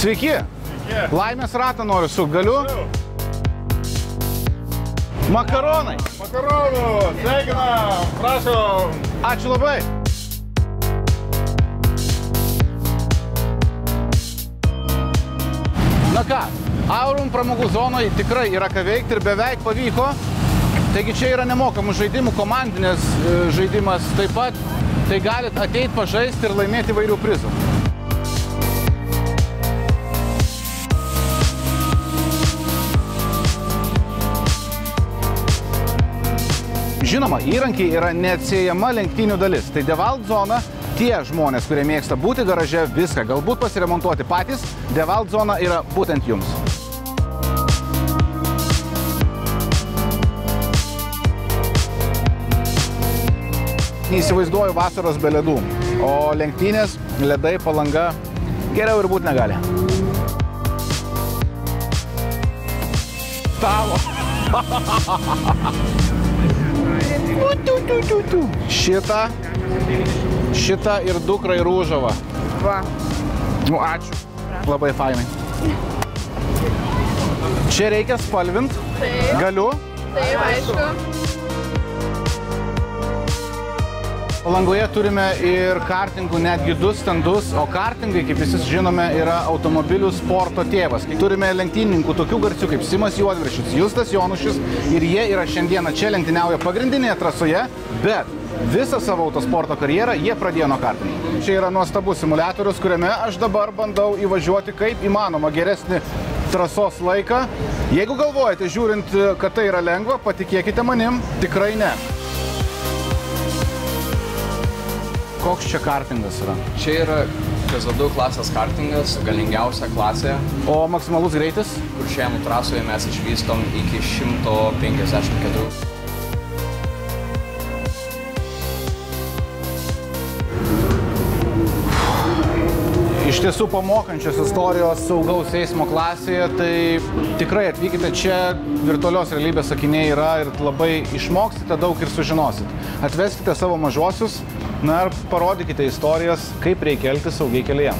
Sveiki. Laimės ratą noriu sukt, galiu? Makaronai. Makaronų, sveikinam, prašom. Ačiū labai. Na ką, Aurum pramogų zonoje tikrai yra ką veikti ir beveik pavyko. Taigi čia yra nemokamų žaidimų, komandinės žaidimas taip pat. Tai galit ateiti pažaisti ir laimėti įvairių prizų. Žinoma, įrankiai yra neatsiejama lenktynių dalis. Tai DeWalt zona, tie žmonės, kurie mėgsta būti garaže, viską galbūt pasiremontuoti patys, DeWalt zona yra būtent jums. Neįsivaizduoju vasaros be ledų, o lenktynės, ledai, palanga geriau ir būt negali. Stalo. Šitą ir dukrą ir Rūžavą. Va. Nu, ačiū. Labai fainai. Čia reikia spalvint. Taip. Galiu? Taip, aišku. Palangoje turime ir kartingų netgi 2 standus, o kartingai, kaip visi žinome, yra automobilių sporto tėvas. Turime lenktynininkų tokių garsių kaip Simas Juodviršis, Justas Jonušis ir jie yra šiandieną čia lenktyniauja pagrindinėje trasoje, bet visą savo autosporto karjerą jie pradėjo nuo kartingų. Čia yra nuostabus simuliatorius, kuriame aš dabar bandau įvažiuoti kaip įmanoma geresnį trasos laiką. Jeigu galvojate, žiūrint, kad tai yra lengva, patikėkite manim, tikrai ne. Koks čia kartingas yra? Čia yra KZ2 klasės kartingas, galingiausia klasė. O maksimalus greitis? Kuršėnų trasoje mes išvystom iki 154. Iš tiesų pamokančios istorijos saugaus eismo klasėje, tai tikrai atvykite čia, virtualios realybės akiniai yra ir labai išmoksite daug ir sužinosit. Atveskite savo mažuosius, na ir parodykite istorijas, kaip reikia elgtis saugiai kelyje.